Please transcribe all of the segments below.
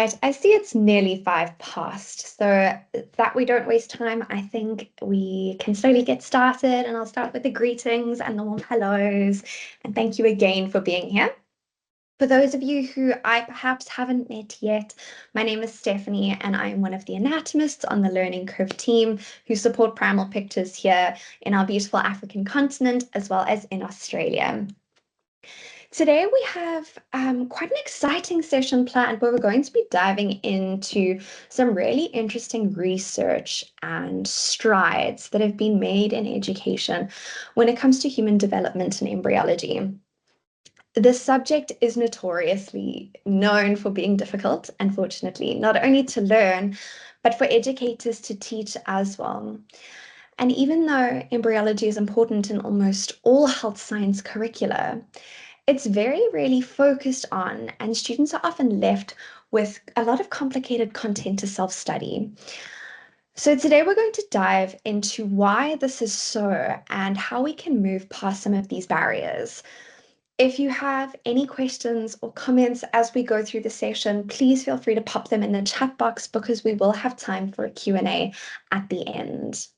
Right, I see it's nearly 5 past, so that we don't waste time, I think we can slowly get started, and I'll start with the greetings and the warm hellos, and thank you again for being here. For those of you who I perhaps haven't met yet, my name is Stephanie, and I am one of the anatomists on the Learning Curve team who support Primal Pictures here in our beautiful African continent, as well as in Australia. Today we have quite an exciting session planned where we're going to be diving into some really interesting research and strides that have been made in education when it comes to human development and embryology. This subject is notoriously known for being difficult, unfortunately, not only to learn, but for educators to teach as well. And even though embryology is important in almost all health science curricula, it's very rarely focused on, and students are often left with a lot of complicated content to self-study. So today we're going to dive into why this is so and how we can move past some of these barriers. If you have any questions or comments as we go through the session, please feel free to pop them in the chat box because we will have time for a Q&A at the end.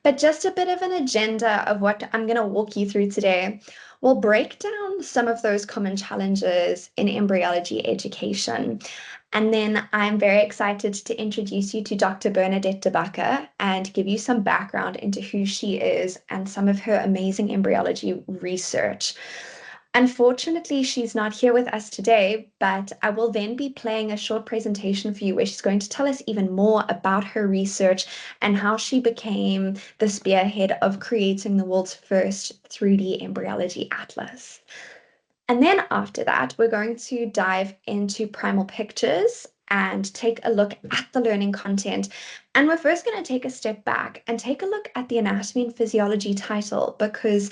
But just a bit of an agenda of what I'm going to walk you through today. We'll break down some of those common challenges in embryology education. And then I'm very excited to introduce you to Dr. Bernadette de Backer and give you some background into who she is and some of her amazing embryology research. Unfortunately, she's not here with us today, but I will then be playing a short presentation for you where she's going to tell us even more about her research and how she became the spearhead of creating the world's first 3D embryology atlas. And then after that, we're going to dive into Primal Pictures and take a look at the learning content. And we're first going to take a step back and take a look at the anatomy and physiology title, because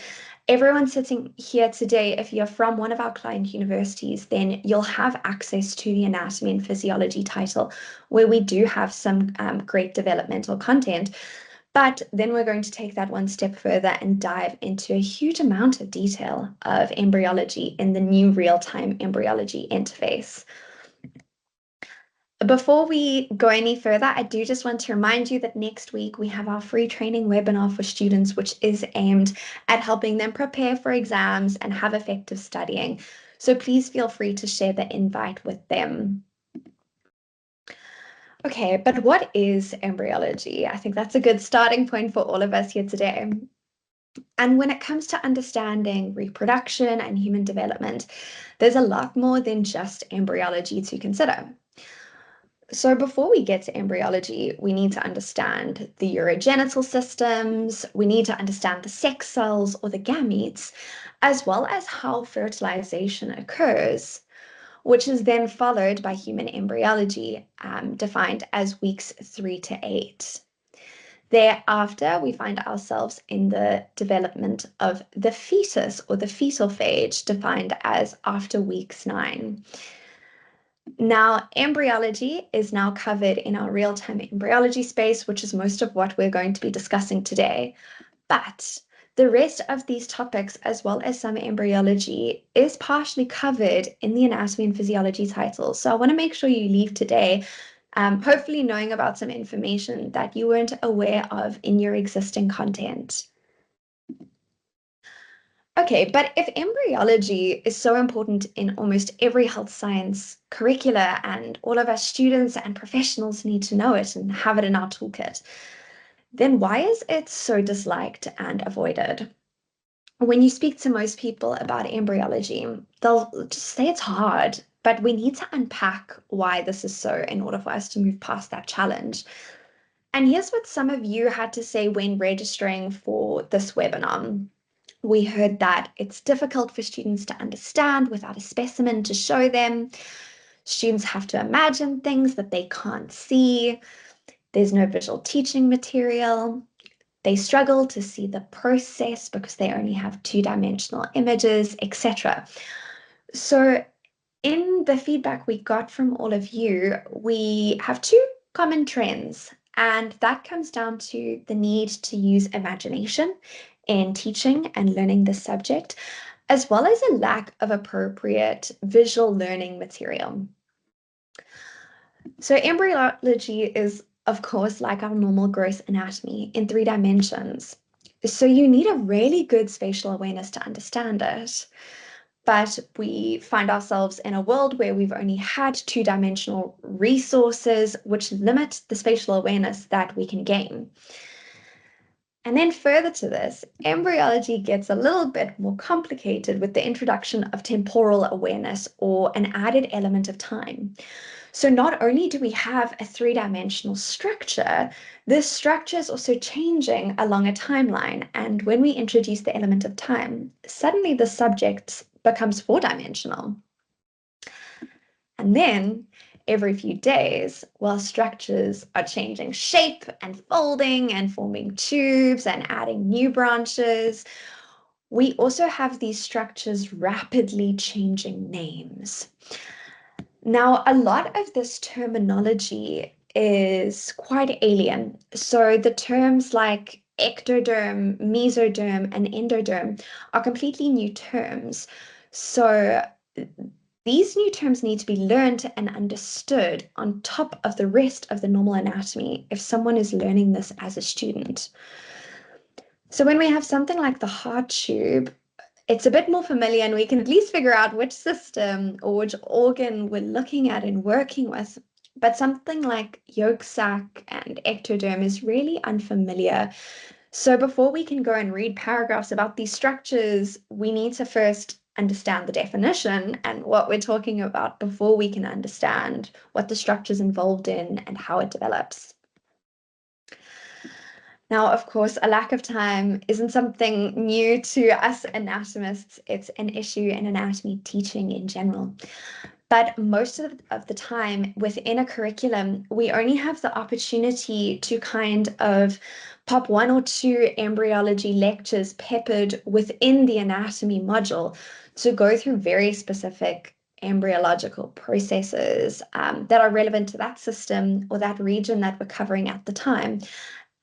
everyone sitting here today, if you're from one of our client universities, then you'll have access to the anatomy and physiology title, where we do have some great developmental content. But then we're going to take that one step further and dive into a huge amount of detail of embryology in the new real-time embryology interface. Before we go any further, I do just want to remind you that next week we have our free training webinar for students, which is aimed at helping them prepare for exams and have effective studying. So please feel free to share the invite with them. Okay, but what is embryology? I think that's a good starting point for all of us here today. And when it comes to understanding reproduction and human development, there's a lot more than just embryology to consider. So before we get to embryology, we need to understand the urogenital systems, we need to understand the sex cells or the gametes, as well as how fertilization occurs, which is then followed by human embryology, defined as weeks 3 to 8. Thereafter, we find ourselves in the development of the fetus or the fetal phase, defined as after weeks 9. Now, embryology is now covered in our real-time embryology space, which is most of what we're going to be discussing today. But the rest of these topics, as well as some embryology, is partially covered in the anatomy and physiology title. So I want to make sure you leave today hopefully knowing about some information that you weren't aware of in your existing content. Okay, but if embryology is so important in almost every health science curricula and all of our students and professionals need to know it and have it in our toolkit, then why is it so disliked and avoided? When you speak to most people about embryology, they'll just say it's hard, but we need to unpack why this is so in order for us to move past that challenge. And here's what some of you had to say when registering for this webinar. We heard that it's difficult for students to understand without a specimen to show them. Students have to imagine things that they can't see. There's no visual teaching material. They struggle to see the process because they only have two-dimensional images, etc. So in the feedback we got from all of you, we have two common trends, and that comes down to the need to use imagination in teaching and learning the subject, as well as a lack of appropriate visual learning material. So embryology is, of course, like our normal gross anatomy in 3 dimensions. So you need a really good spatial awareness to understand it. But we find ourselves in a world where we've only had 2 dimensional resources, which limit the spatial awareness that we can gain. And then further to this, embryology gets a little bit more complicated with the introduction of temporal awareness or an added element of time. So not only do we have a 3 dimensional structure, this structure is also changing along a timeline. And when we introduce the element of time, suddenly the subject becomes 4 dimensional. And then every few days, while structures are changing shape and folding and forming tubes and adding new branches, we also have these structures rapidly changing names. Now, a lot of this terminology is quite alien. So the terms like ectoderm, mesoderm, and endoderm are completely new terms. So these new terms need to be learned and understood on top of the rest of the normal anatomy if someone is learning this as a student. So when we have something like the heart tube, it's a bit more familiar and we can at least figure out which system or which organ we're looking at and working with. But something like yolk sac and ectoderm is really unfamiliar. So before we can go and read paragraphs about these structures, we need to first understand the definition and what we're talking about before we can understand what the structure's involved in and how it develops. Now, of course, a lack of time isn't something new to us anatomists. It's an issue in anatomy teaching in general. But most of the time within a curriculum, we only have the opportunity to kind of pop 1 or 2 embryology lectures peppered within the anatomy module to go through very specific embryological processes that are relevant to that system or that region that we're covering at the time.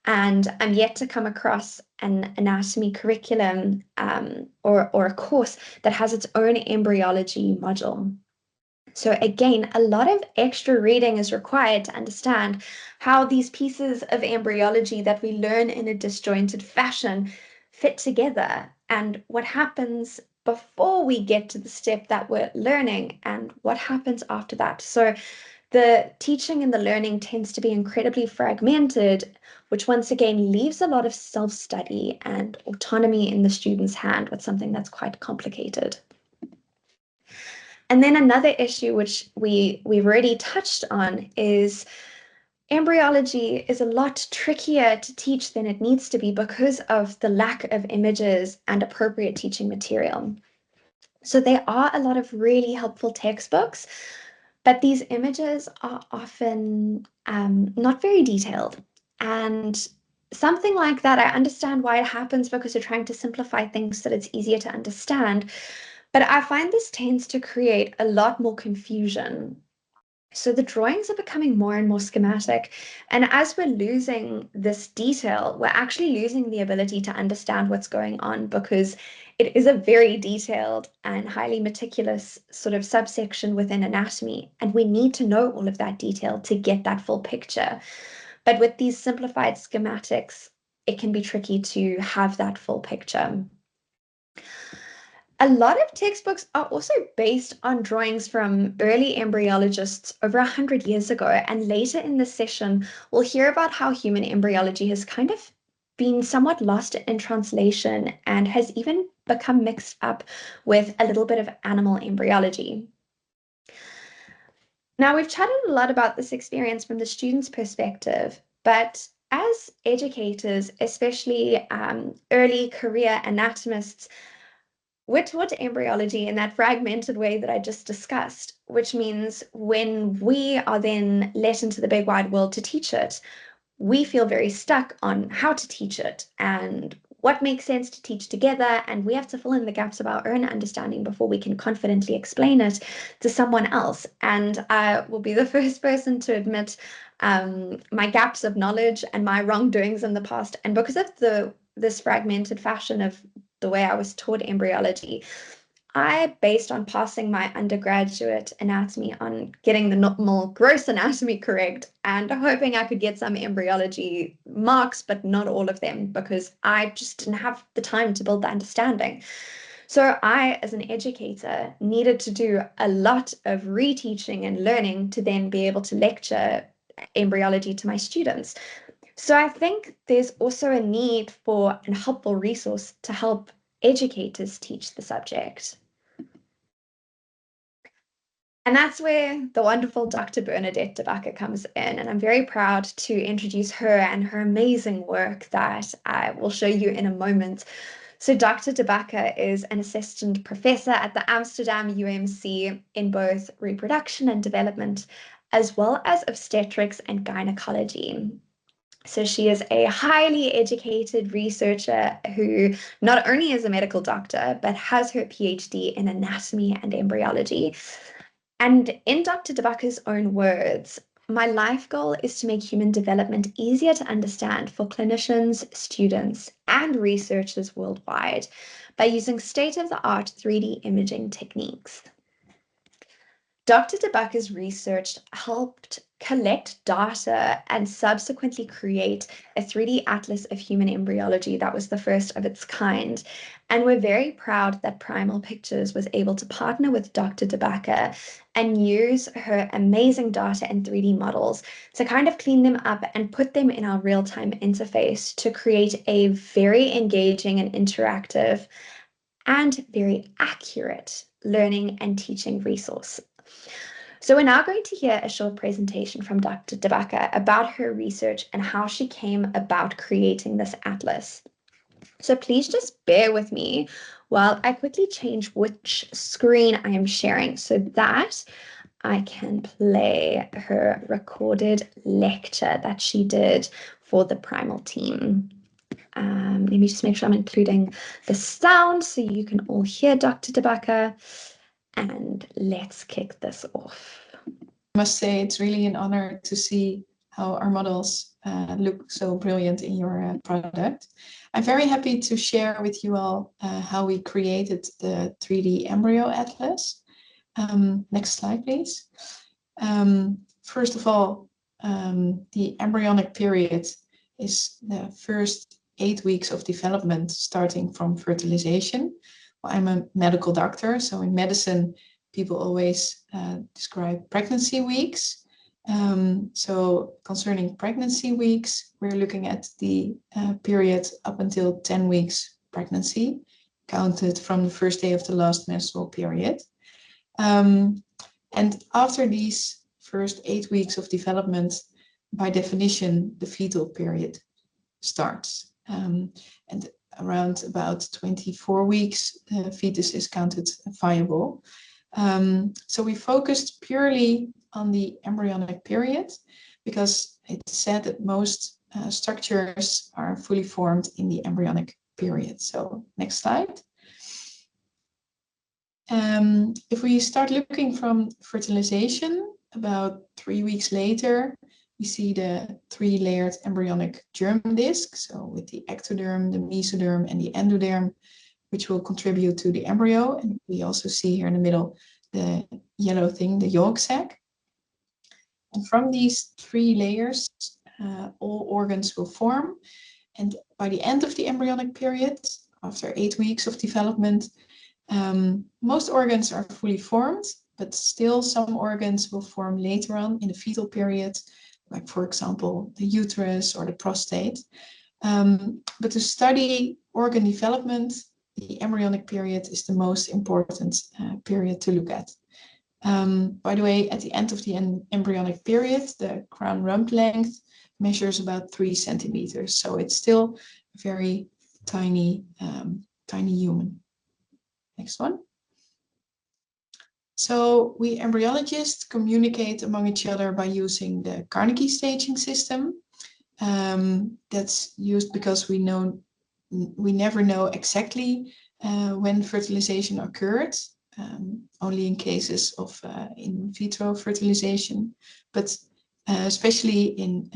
And I'm yet to come across an anatomy curriculum or a course that has its own embryology module. So again, a lot of extra reading is required to understand how these pieces of embryology that we learn in a disjointed fashion fit together and what happens before we get to the step that we're learning and what happens after that. So the teaching and the learning tends to be incredibly fragmented, which once again leaves a lot of self-study and autonomy in the student's hand with something that's quite complicated. And then another issue which we've already touched on is embryology is a lot trickier to teach than it needs to be because of the lack of images and appropriate teaching material. So there are a lot of really helpful textbooks, but these images are often not very detailed. And something like that, I understand why it happens because you're trying to simplify things so that it's easier to understand. But I find this tends to create a lot more confusion. So the drawings are becoming more and more schematic. And as we're losing this detail, we're actually losing the ability to understand what's going on because it is a very detailed and highly meticulous sort of subsection within anatomy. And we need to know all of that detail to get that full picture. But with these simplified schematics, it can be tricky to have that full picture. A lot of textbooks are also based on drawings from early embryologists over 100 years ago. And later in this session, we'll hear about how human embryology has kind of been somewhat lost in translation and has even become mixed up with a little bit of animal embryology. Now, we've chatted a lot about this experience from the student's perspective, but as educators, especially early career anatomists, we're taught embryology in that fragmented way that I just discussed, which means when we are then let into the big wide world to teach it, we feel very stuck on how to teach it and what makes sense to teach together. And we have to fill in the gaps of our own understanding before we can confidently explain it to someone else. And I will be the first person to admit my gaps of knowledge and my wrongdoings in the past. And because of this fragmented fashion of the way I was taught embryology, I, based on passing my undergraduate anatomy on getting the normal gross anatomy correct and hoping I could get some embryology marks, but not all of them because I just didn't have the time to build the understanding. So I, as an educator, needed to do a lot of reteaching and learning to then be able to lecture embryology to my students. So I think there's also a need for a helpful resource to help educators teach the subject. And that's where the wonderful Dr. Bernadette de Backer comes in. And I'm very proud to introduce her and her amazing work that I will show you in a moment. So Dr. de Backer is an assistant professor at the Amsterdam UMC in both reproduction and development, as well as obstetrics and gynecology. So she is a highly educated researcher who not only is a medical doctor, but has her PhD in anatomy and embryology. And in Dr. de Backer's own words, my life goal is to make human development easier to understand for clinicians, students, and researchers worldwide by using state-of-the-art 3D imaging techniques. Dr. de Backer's research helped collect data and subsequently create a 3D atlas of human embryology that was the first of its kind. And we're very proud that Primal Pictures was able to partner with Dr. de Backer and use her amazing data and 3D models to kind of clean them up and put them in our real-time interface to create a very engaging and interactive and very accurate learning and teaching resource. So we're now going to hear a short presentation from Dr. de Backer about her research and how she came about creating this atlas. So please just bear with me while I quickly change which screen I am sharing so that I can play her recorded lecture that she did for the Primal team. Let me just make sure I'm including the sound so you can all hear Dr. de Backer. And let's kick this off. I must say it's really an honor to see how our models look so brilliant in your product. I'm very happy to share with you all how we created the 3D embryo atlas. Next slide, please. First of all, the embryonic period is the first 8 weeks of development starting from fertilization. Well, I'm a medical doctor, so in medicine, people always describe pregnancy weeks. So concerning pregnancy weeks, we're looking at the period up until 10 weeks pregnancy, counted from the first day of the last menstrual period. And after these first 8 weeks of development, by definition, the fetal period starts. And around about 24 weeks, the fetus is counted viable. So we focused purely on the embryonic period because it's said that most structures are fully formed in the embryonic period. So next slide. If we start looking from fertilization, about 3 weeks later, we see the 3-layered embryonic germ disc. So with the ectoderm, the mesoderm, and the endoderm, which will contribute to the embryo. And we also see here in the middle the yellow thing, the yolk sac. And from these 3 layers, all organs will form. And by the end of the embryonic period, after 8 weeks of development, most organs are fully formed, but still some organs will form later on in the fetal period, like for example, the uterus or the prostate. But to study organ development, the embryonic period is the most important period to look at. By the way, at the end of the embryonic period, the crown rump length measures about 3 centimeters. So it's still a very tiny, tiny human. Next one. So we embryologists communicate among each other by using the Carnegie staging system. That's used because we never know exactly when fertilization occurred, only in cases of in vitro fertilization, but especially in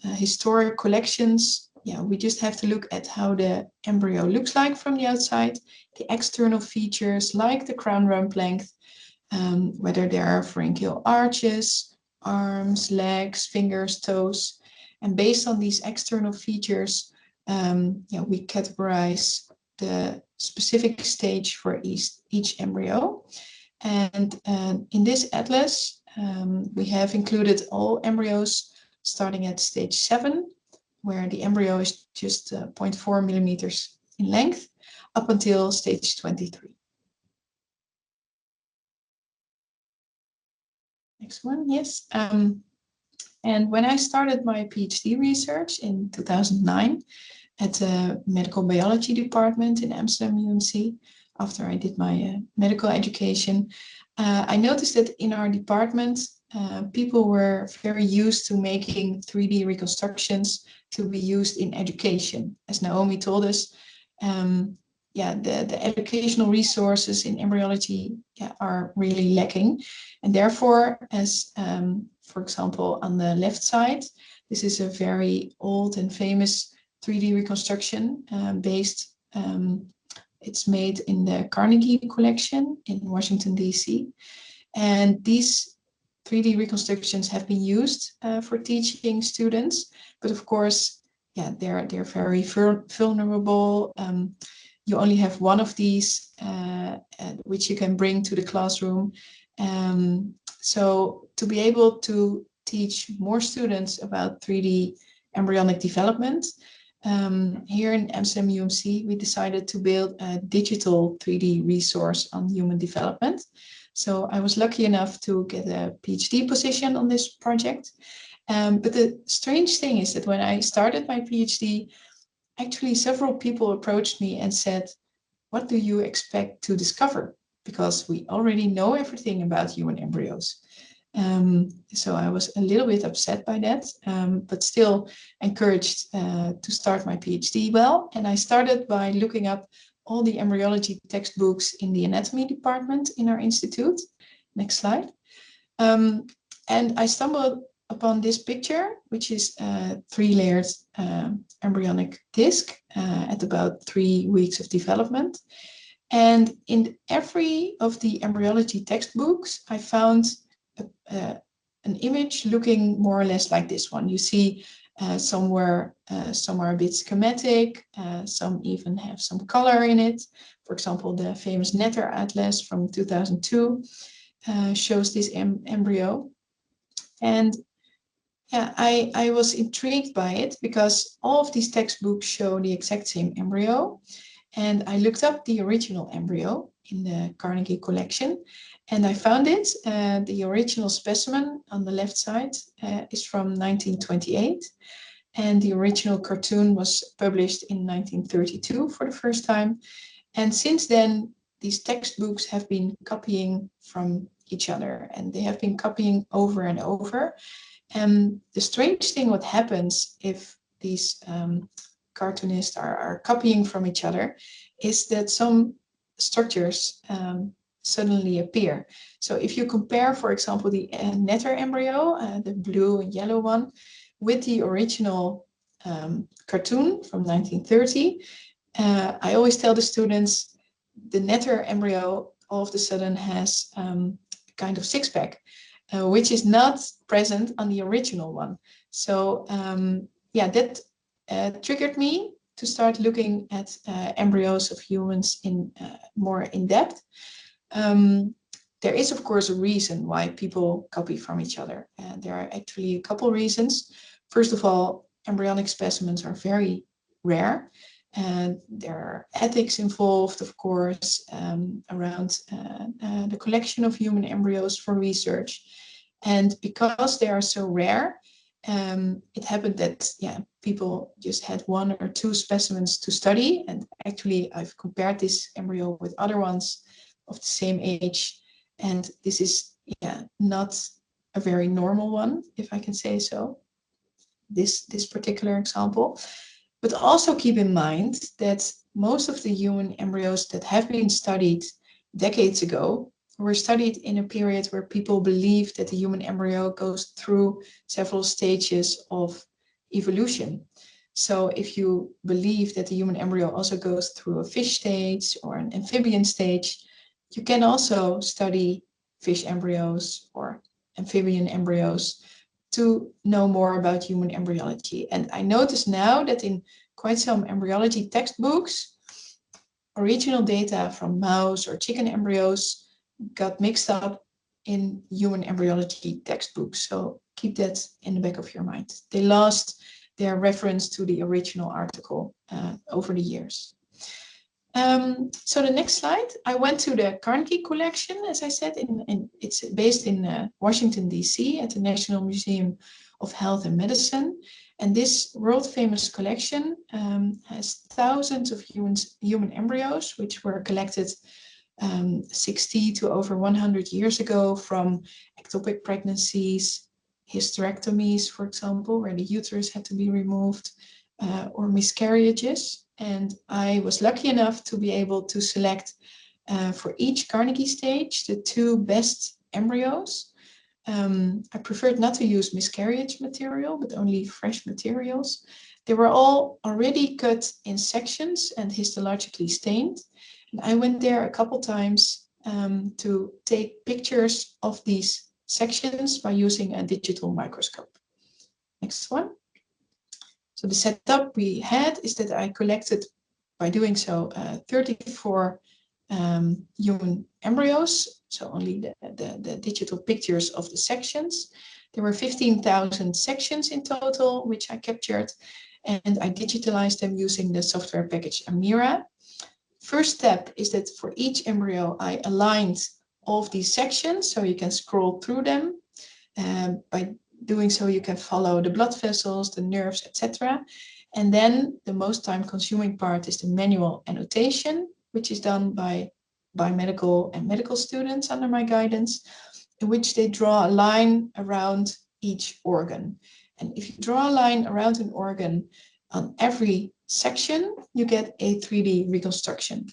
historic collections we just have to look at how the embryo looks like from the outside, the external features like the crown rump length, whether there are pharyngeal arches, arms, legs, fingers, toes. And based on these external features, we categorize the specific stage for each embryo. And in this atlas, we have included all embryos starting at stage 7, where the embryo is just 0.4 millimeters in length, up until stage 23. Next one, yes. And when I started my PhD research in 2009 at the medical biology department in Amsterdam UMC, after I did my medical education, I noticed that in our department, people were very used to making 3D reconstructions to be used in education. As Naomi told us, the educational resources in embryology are really lacking. And therefore, as for example, on the left side, this is a very old and famous 3D reconstruction based, it's made in the Carnegie Collection in Washington, D.C. And these 3D reconstructions have been used for teaching students, but of course, they're very vulnerable. You only have one of these, which you can bring to the classroom. So to be able to teach more students about 3D embryonic development, here in Amsterdam UMC, we decided to build a digital 3D resource on human development. So I was lucky enough to get a PhD position on this project. But the strange thing is that when I started my PhD, actually several people approached me and said, what do you expect to discover? Because we already know everything about human embryos. So I was a little bit upset by that, but still encouraged to start my PhD well. And I started by looking up all the embryology textbooks in the anatomy department in our institute. Next slide. And I stumbled upon this picture, which is a 3-layered embryonic disc at about 3 weeks of development. And in every of the embryology textbooks, I found an image looking more or less like this one. You see some are a bit schematic, some even have some color in it. For example, the famous Netter Atlas from 2002 shows this embryo. And I was intrigued by it because all of these textbooks show the exact same embryo. And I looked up the original embryo in the Carnegie Collection, and I found it. The original specimen on the left side is from 1928, and the original cartoon was published in 1932 for the first time. And since then, these textbooks have been copying from each other, and they have been copying over and over. And the strange thing, what happens if these cartoonists are copying from each other, is that some structures suddenly appear. So if you compare, for example, the Netter embryo, the blue and yellow one, with the original cartoon from 1930, I always tell the students the Netter embryo all of a sudden has kind of six-pack, which is not present on the original one. So that triggered me to start looking at embryos of humans in more in depth. There is, of course, a reason why people copy from each other. There are actually a couple reasons. First of all, embryonic specimens are very rare. And there are ethics involved, of course, around the collection of human embryos for research. And because they are so rare, it happened that people just had 1 or 2 specimens to study. And actually, I've compared this embryo with other ones of the same age. And this is not a very normal one, if I can say so, this particular example. But also keep in mind that most of the human embryos that have been studied decades ago were studied in a period where people believed that the human embryo goes through several stages of evolution. So if you believe that the human embryo also goes through a fish stage or an amphibian stage, you can also study fish embryos or amphibian embryos to know more about human embryology. And I notice now that in quite some embryology textbooks, original data from mouse or chicken embryos got mixed up in human embryology textbooks. So keep that in the back of your mind. They lost their reference to the original article over the years. So the next slide, I went to the Carnegie Collection, as I said, it's based in Washington, D.C. at the National Museum of Health and Medicine. And this world-famous collection has thousands of human embryos, which were collected 60 to over 100 years ago from ectopic pregnancies, hysterectomies, for example, where the uterus had to be removed, or miscarriages. And I was lucky enough to be able to select for each Carnegie stage the 2 best embryos. I preferred not to use miscarriage material, but only fresh materials. They were all already cut in sections and histologically stained. And I went there a couple times to take pictures of these sections by using a digital microscope. Next one. So the setup we had is that I collected, by doing so, 34 human embryos, so only the digital pictures of the sections. There were 15,000 sections in total, which I captured, and I digitalized them using the software package Amira. First step is that for each embryo, I aligned all of these sections, so you can scroll through them. By doing so, you can follow the blood vessels, the nerves, etc. And then the most time-consuming part is the manual annotation, which is done by biomedical and medical students under my guidance, in which they draw a line around each organ. And if you draw a line around an organ on every section, you get a 3D reconstruction.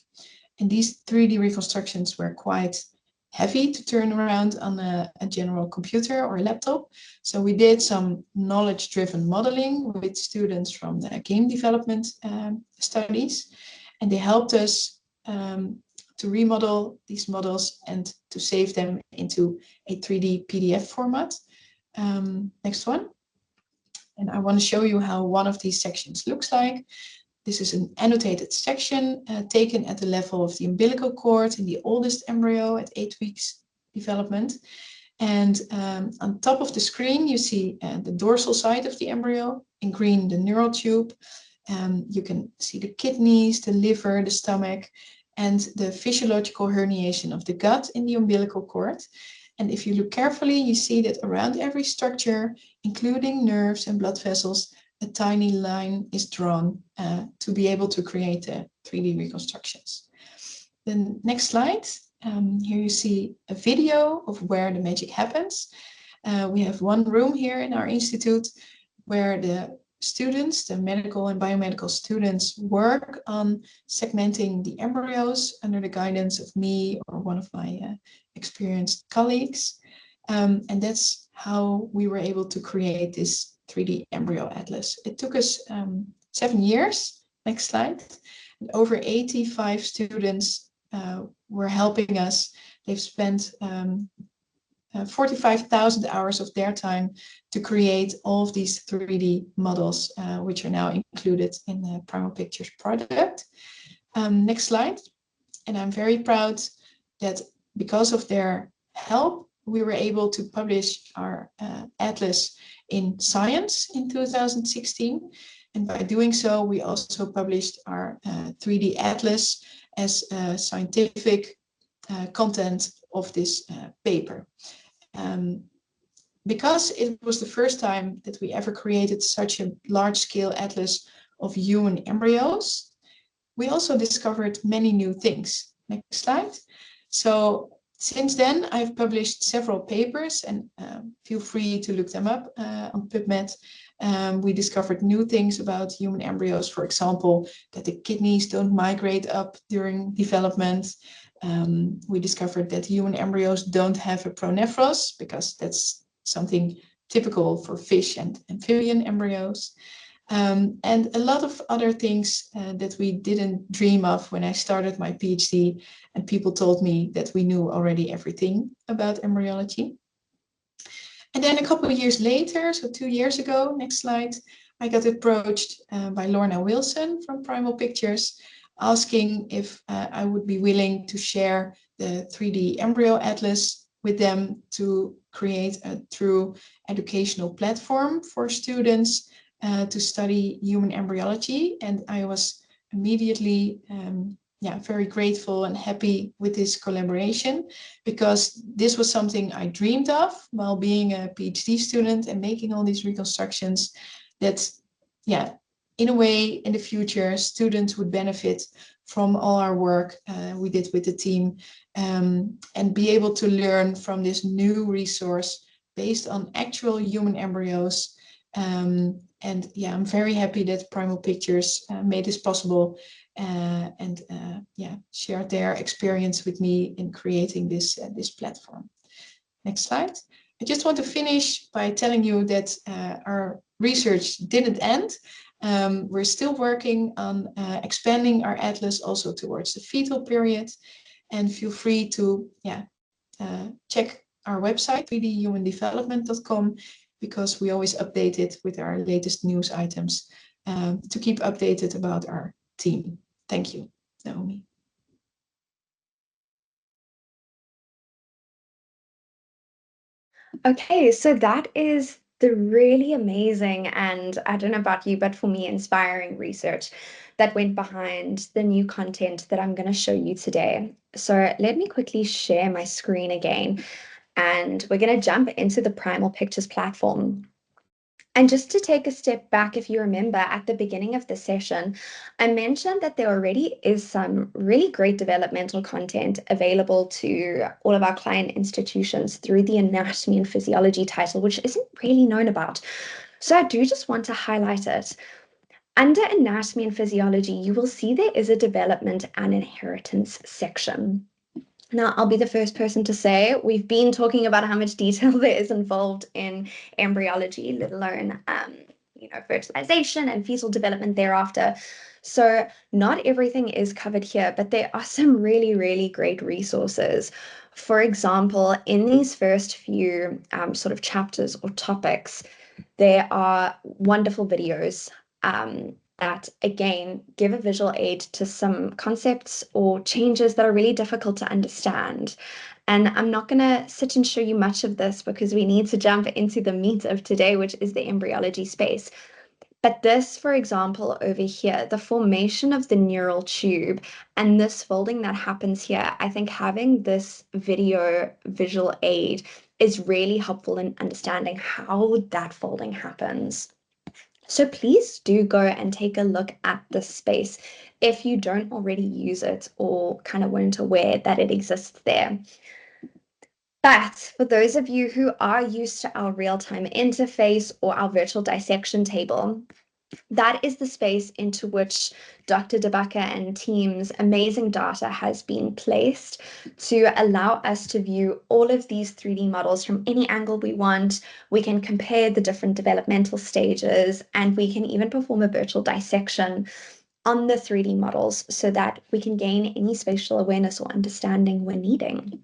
And these 3D reconstructions were quite heavy to turn around on a general computer or laptop. So we did some knowledge-driven modeling with students from the game development studies, and they helped us to remodel these models and to save them into a 3D PDF format. Next one. And I want to show you how one of these sections looks like. This is an annotated section taken at the level of the umbilical cord in the oldest embryo at 8 weeks development. And on top of the screen, you see the dorsal side of the embryo, in green, the neural tube. You can see the kidneys, the liver, the stomach, and the physiological herniation of the gut in the umbilical cord. And if you look carefully, you see that around every structure, including nerves and blood vessels, a tiny line is drawn to be able to create the 3D reconstructions. The next slide, here you see a video of where the magic happens. We have one room here in our institute where the students, the medical and biomedical students, work on segmenting the embryos under the guidance of me or one of my experienced colleagues. And that's how we were able to create this 3D embryo atlas. It took us 7 years. Next slide. And over 85 students were helping us. They've spent 45,000 hours of their time to create all of these 3D models, which are now included in the Primal Pictures product. Next slide. And I'm very proud that because of their help, we were able to publish our atlas in Science in 2016. And by doing so, we also published our 3D atlas as scientific content of this paper. Because it was the first time that we ever created such a large-scale atlas of human embryos, we also discovered many new things. Next slide. So since then, I've published several papers, and feel free to look them up on PubMed. We discovered new things about human embryos, for example, that the kidneys don't migrate up during development. We discovered that human embryos don't have a pronephros, because that's something typical for fish and amphibian embryos. And a lot of other things that we didn't dream of when I started my PhD, and people told me that we knew already everything about embryology. And then a couple of years later, so 2 years ago, next slide, I got approached by Lorna Wilson from Primal Pictures, asking if I would be willing to share the 3D embryo atlas with them to create a true educational platform for students to study human embryology. And I was immediately very grateful and happy with this collaboration, because this was something I dreamed of while being a PhD student and making all these reconstructions, that, in a way, in the future, students would benefit from all our work we did with the team, and be able to learn from this new resource based on actual human embryos. I'm very happy that Primal Pictures made this possible, and shared their experience with me in creating this platform. Next slide. I just want to finish by telling you that our research didn't end. We're still working on expanding our atlas also towards the fetal period, and feel free to check our website 3dhumandevelopment.com, because we always update it with our latest news items to keep updated about our team. Thank you, Naomi. Okay, so that is the really amazing, and I don't know about you, but for me, inspiring research that went behind the new content that I'm going to show you today. So let me quickly share my screen again, and we're going to jump into the Primal Pictures platform. And just to take a step back, if you remember at the beginning of the session, I mentioned that there already is some really great developmental content available to all of our client institutions through the Anatomy and Physiology title, which isn't really known about. So I do just want to highlight it. Under Anatomy and Physiology, you will see there is a development and inheritance section. Now, I'll be the first person to say we've been talking about how much detail there is involved in embryology, let alone fertilization and fetal development thereafter. So not everything is covered here, but there are some really, really great resources. For example, in these first few sort of chapters or topics, there are wonderful videos that, again, give a visual aid to some concepts or changes that are really difficult to understand. And I'm not going to sit and show you much of this because we need to jump into the meat of today, which is the embryology space. But this, for example, over here, the formation of the neural tube and this folding that happens here, I think having this video visual aid is really helpful in understanding how that folding happens. So please do go and take a look at this space if you don't already use it or kind of weren't aware that it exists there. But for those of you who are used to our real-time interface or our virtual dissection table, that is the space into which Dr. DeBacker and team's amazing data has been placed to allow us to view all of these 3D models from any angle we want. We can compare the different developmental stages, and we can even perform a virtual dissection on the 3D models so that we can gain any spatial awareness or understanding we're needing.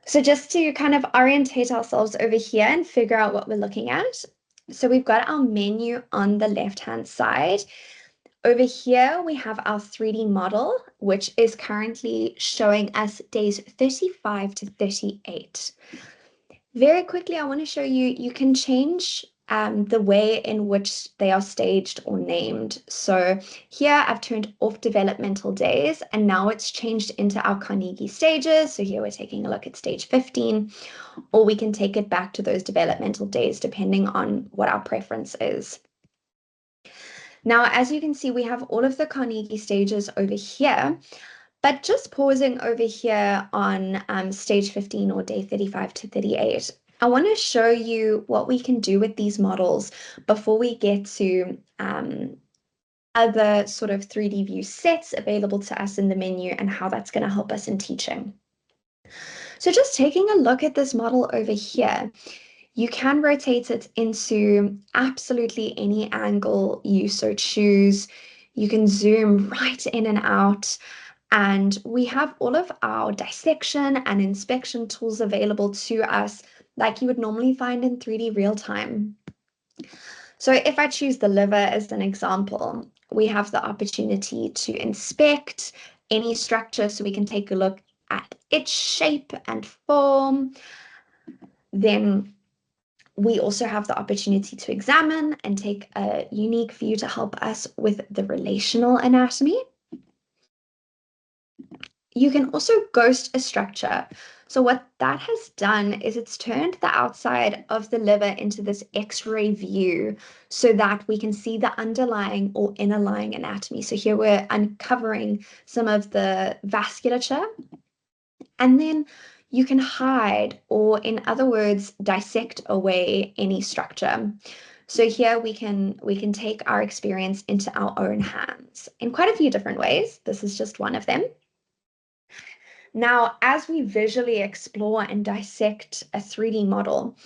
So just to kind of orientate ourselves over here and figure out what we're looking at. So we've got our menu on the left-hand side. Over here, we have our 3D model, which is currently showing us days 35 to 38. Very quickly, I want to show you, you can change the way in which they are staged or named. So here I've turned off developmental days, and now it's changed into our Carnegie stages. So here we're taking a look at stage 15, or we can take it back to those developmental days depending on what our preference is. Now, as you can see, we have all of the Carnegie stages over here, but just pausing over here on stage 15 or day 35 to 38, I want to show you what we can do with these models before we get to other sort of 3D view sets available to us in the menu and how that's going to help us in teaching. So just taking a look at this model over here, You can rotate it into absolutely any angle you so choose. You can zoom right in and out. And we have all of our dissection and inspection tools available to us like you would normally find in 3D real time. So if I choose the liver as an example, we have the opportunity to inspect any structure so we can take a look at its shape and form. Then we also have the opportunity to examine and take a unique view to help us with the relational anatomy. You can also ghost a structure. So what that has done is it's turned the outside of the liver into this X-ray view so that we can see the underlying or innerlying anatomy. So here we're uncovering some of the vasculature, and then you can hide, or in other words, dissect away any structure. So here we can take our experience into our own hands in quite a few different ways. This is just one of them. Now, as we visually explore and dissect a 3D model,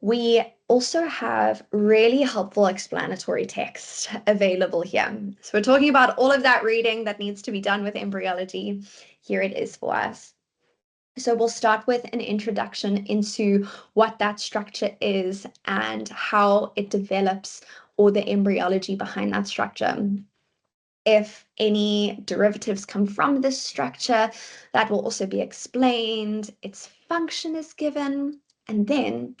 we also have really helpful explanatory text available here. So we're talking about all of that reading that needs to be done with embryology. Here it is for us. So we'll start with an introduction into what that structure is and how it develops, or the embryology behind that structure. If any derivatives come from this structure, that will also be explained. Its function is given. And then,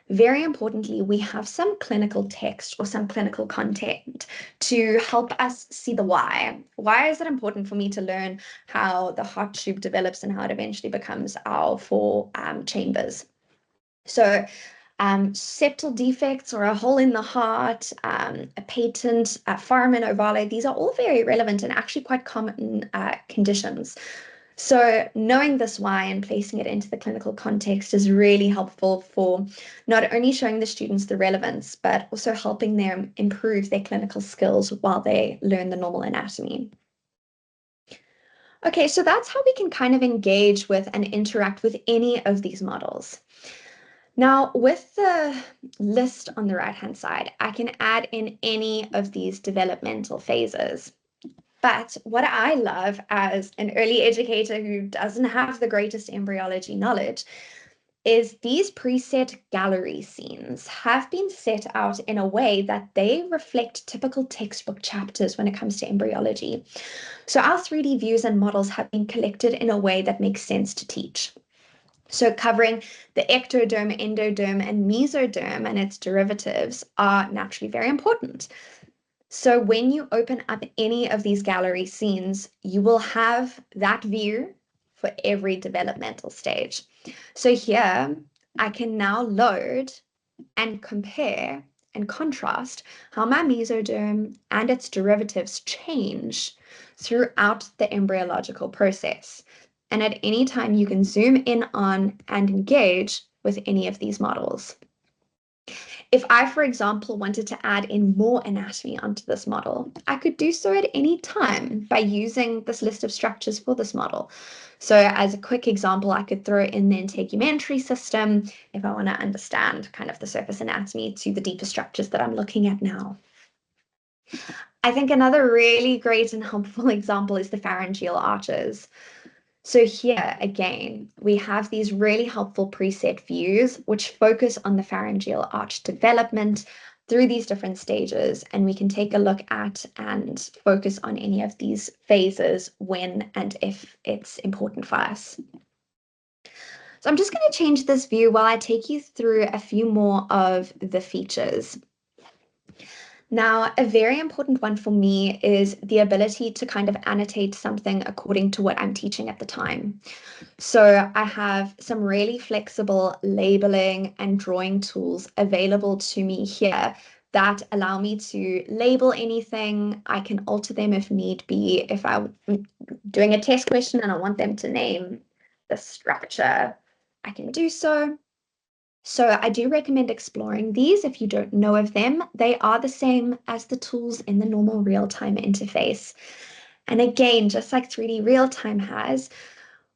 very importantly, we have some clinical text or some clinical content to help us see the why. Why is it important for me to learn how the heart tube develops and how it eventually becomes our four chambers? So septal defects or a hole in the heart, a patent, foramen ovale, these are all very relevant and actually quite common conditions. So knowing this why and placing it into the clinical context is really helpful for not only showing the students the relevance, but also helping them improve their clinical skills while they learn the normal anatomy. Okay, so that's how we can kind of engage with and interact with any of these models. Now, with the list on the right-hand side, I can add in any of these developmental phases. But what I love as an early educator who doesn't have the greatest embryology knowledge is these preset gallery scenes have been set out in a way that they reflect typical textbook chapters when it comes to embryology. So our 3D views and models have been collected in a way that makes sense to teach. So covering the ectoderm, endoderm, and mesoderm and its derivatives are naturally very important. So when you open up any of these gallery scenes, you will have that view for every developmental stage. So here I can now load and compare and contrast how my mesoderm and its derivatives change throughout the embryological process. And at any time, you can zoom in on and engage with any of these models. If I, for example, wanted to add in more anatomy onto this model, I could do so at any time by using this list of structures for this model. So as a quick example, I could throw in the integumentary system if I want to understand kind of the surface anatomy to the deeper structures that I'm looking at now. I think another really great and helpful example is the pharyngeal arches. So here again, we have these really helpful preset views which focus on the pharyngeal arch development through these different stages, and we can take a look at and focus on any of these phases when and if it's important for us. So I'm just going to change this view while I take you through a few more of the features. Now, a very important one for me is the ability to kind of annotate something according to what I'm teaching at the time. So I have some really flexible labeling and drawing tools available to me here that allow me to label anything. I can alter them if need be. If I'm doing a test question and I want them to name the structure, I can do so. So I do recommend exploring these if you don't know of them. They are the same as the tools in the normal real-time interface. And again, just like 3D real-time has,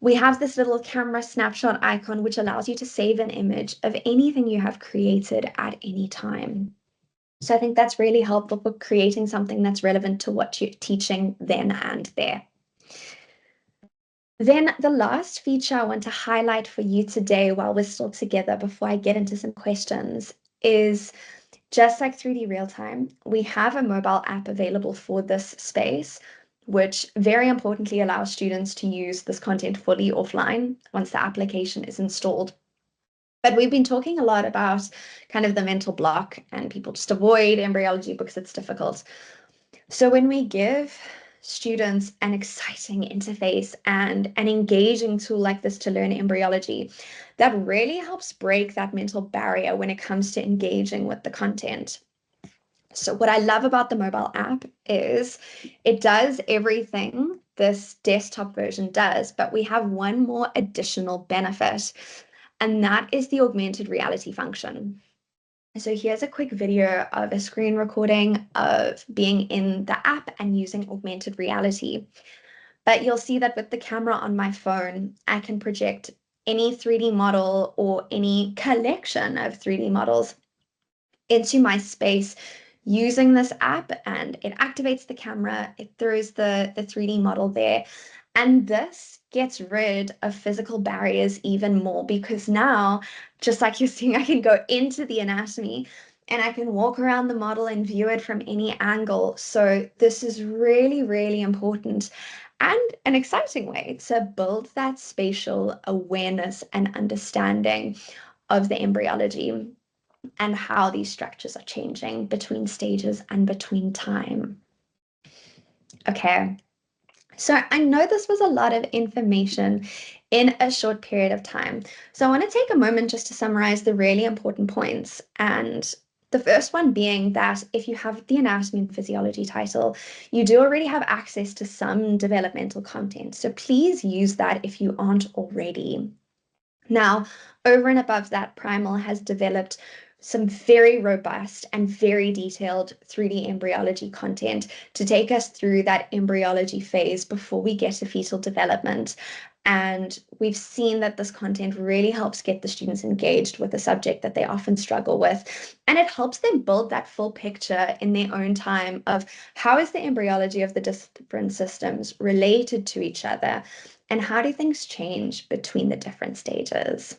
We have this little camera snapshot icon, which allows you to save an image of anything you have created at any time. So I think that's really helpful for creating something that's relevant to what you're teaching then and there. Then the last feature I want to highlight for you today while we're still together before I get into some questions is just like 3D real time, we have a mobile app available for this space, which very importantly allows students to use this content fully offline once the application is installed. But we've been talking a lot about kind of the mental block and people just avoid embryology because it's difficult. So when we give students an exciting interface and an engaging tool like this to learn embryology, that really helps break that mental barrier when it comes to engaging with the content. So what I love about the mobile app is it does everything this desktop version does, but we have one more additional benefit, and that is the augmented reality function. So here's a quick video of a screen recording of being in the app and using augmented reality. But you'll see that with the camera on my phone, I can project any 3D model or any collection of 3D models into my space using this app, and it activates the camera, it throws the 3D model there. And this gets rid of physical barriers even more because now, just like you're seeing, I can go into the anatomy and I can walk around the model and view it from any angle. So this is really, really important and an exciting way to build that spatial awareness and understanding of the embryology and how these structures are changing between stages and between time. Okay, so I know this was a lot of information in a short period of time. So I want to take a moment just to summarize the really important points. And the first one being that if you have the anatomy and physiology title, you do already have access to some developmental content. So please use that if you aren't already. Now, over and above that, Primal has developed some very robust and very detailed 3D embryology content to take us through that embryology phase before we get to fetal development. And we've seen that this content really helps get the students engaged with a subject that they often struggle with. And it helps them build that full picture in their own time of how is the embryology of the different systems related to each other, and how do things change between the different stages.